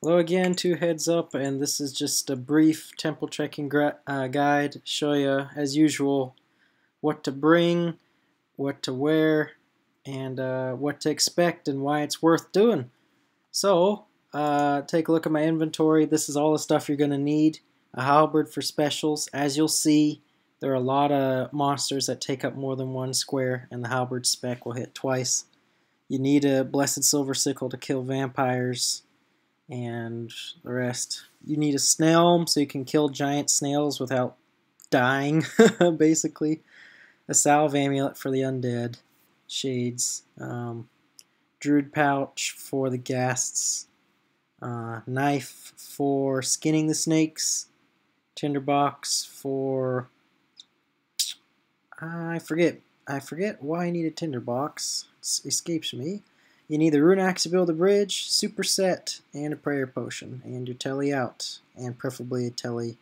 Hello again, two heads up, and this is just a brief temple checking guide. Show you, as usual, what to bring, what to wear, and what to expect and why it's worth doing. So, take a look at my inventory. This is all the stuff you're going to need. A halberd for specials. As you'll see, there are a lot of monsters that take up more than one square, and the halberd spec will hit twice. You need a blessed silver sickle to kill vampires and the rest. You need a snail so you can kill giant snails without dying, basically. A salve amulet for the undead. Shades. Druid pouch for the ghasts. Knife for skinning the snakes. Tinderbox for... I forget why I need a tinderbox. It escapes me. You need the rune axe to build a bridge, superset, and a prayer potion, and your telly out, and preferably a telly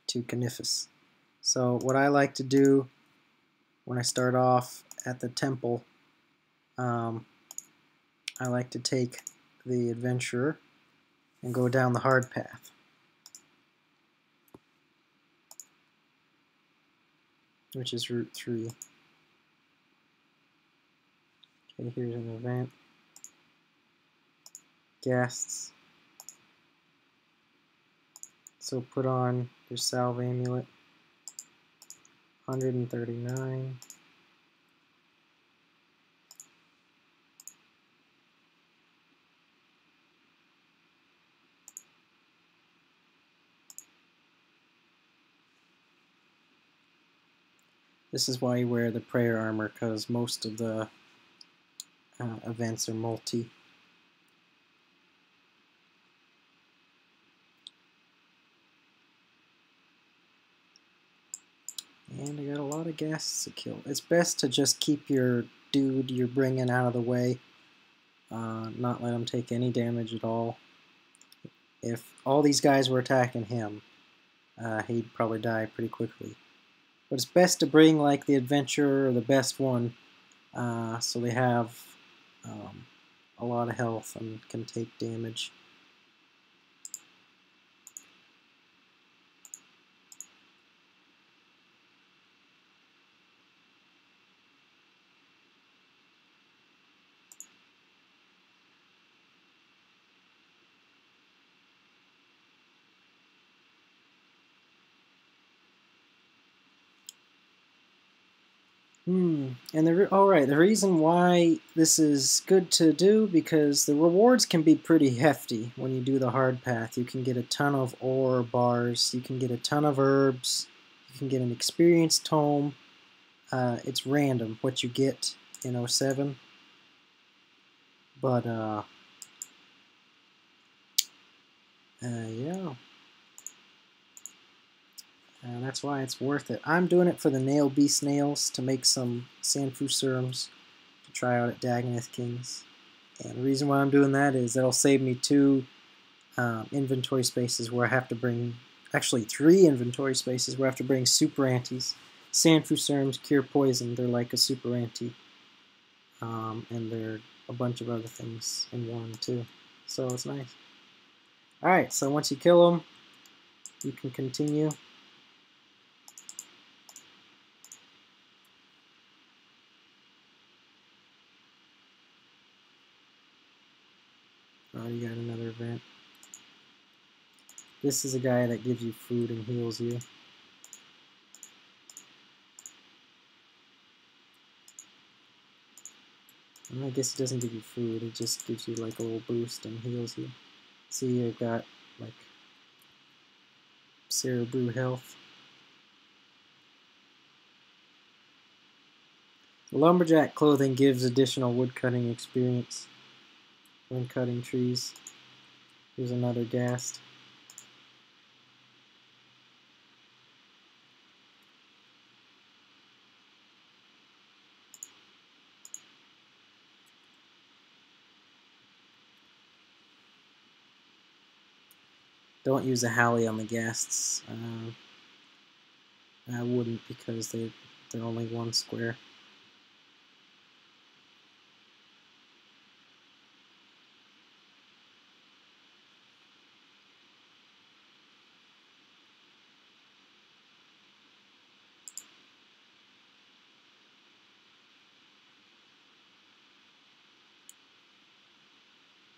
to Caniphus. So what I like to do when I start off at the temple, I like to take the adventurer and go down the hard path. Which is Route 3. Okay, here's an event. Ghasts. So put on your salve amulet. 139. This is why you wear the prayer armor, because most of the events are multi. And I got a lot of ghasts to kill. It's best to just keep your dude you're bringing out of the way. Not let him take any damage at all. If all these guys were attacking him, he'd probably die pretty quickly. But it's best to bring like the adventurer or the best one, so they have a lot of health and can take damage. And the reason why this is good to do, because the rewards can be pretty hefty when you do the hard path. You can get a ton of ore bars, you can get a ton of herbs, you can get an experience tome. It's random what you get in 07, but yeah. And that's why it's worth it. I'm doing it for the nail beast nails to make some Sanfu serums to try out at Daganeth Kings. And the reason why I'm doing that is that'll save me 2 inventory spaces where I have to bring, actually 3 inventory spaces where I have to bring super antis. Sanfu serums cure poison. They're like a super anti. And they're a bunch of other things in one too. So it's nice. Alright, so once you kill them, you can continue. Oh, you got another event. This is a guy that gives you food and heals you. I guess it doesn't give you food, it just gives you like a little boost and heals you. See, I've got like Cerebrew health. The lumberjack clothing gives additional woodcutting experience when cutting trees. Here's another ghast. Don't use a Halley on the ghasts. I wouldn't, because they're only 1 square.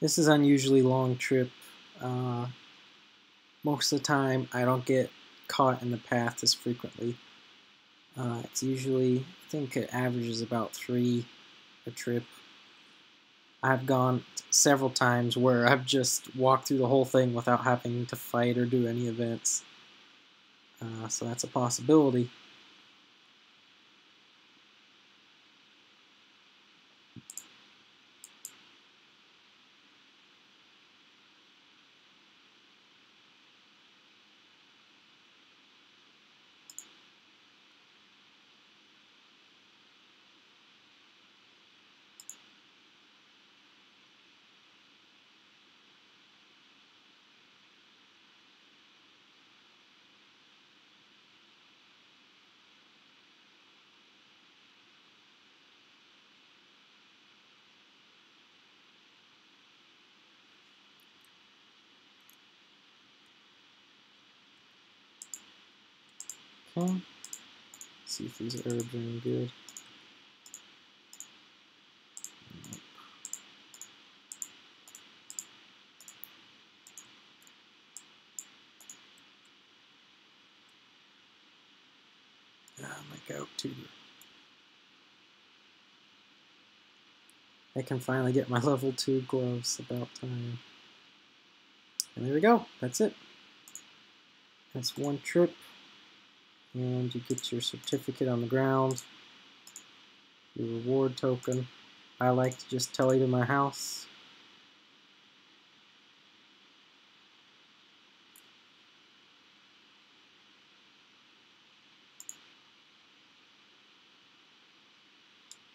This is unusually long trip. Most of the time I don't get caught in the path as frequently. It's usually, I think it averages about 3 a trip. I've gone several times where I've just walked through the whole thing without having to fight or do any events. So that's a possibility. Okay. See if these herbs are any good. My goat too. I can finally get my level 2 gloves, about time. And there we go, that's it. That's one trip, and you get your certificate on the ground, your reward token. I like to just tell you to my house.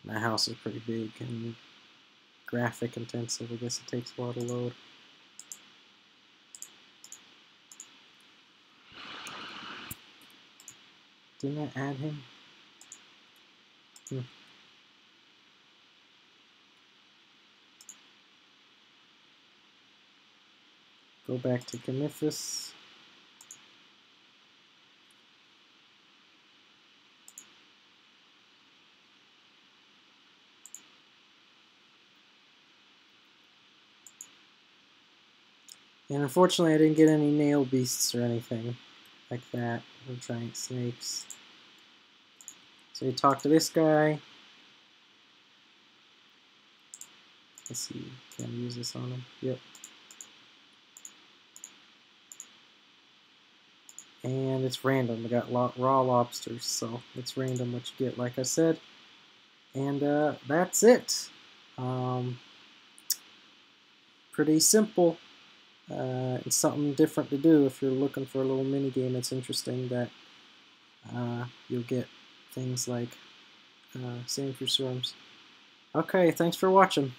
My house is pretty big and graphic intensive. I guess it takes a lot of load. Didn't I add him? Go back to Canifus. And unfortunately I didn't get any nail beasts or anything like that, or giant snakes. So you talk to this guy. Let's see, can I use this on him? Yep. And it's random. I got raw lobsters, so it's random what you get, like I said. And that's it. Pretty simple. It's something different to do if you're looking for a little mini game. It's interesting that you'll get things like sand fruit swarms. Okay, thanks for watching.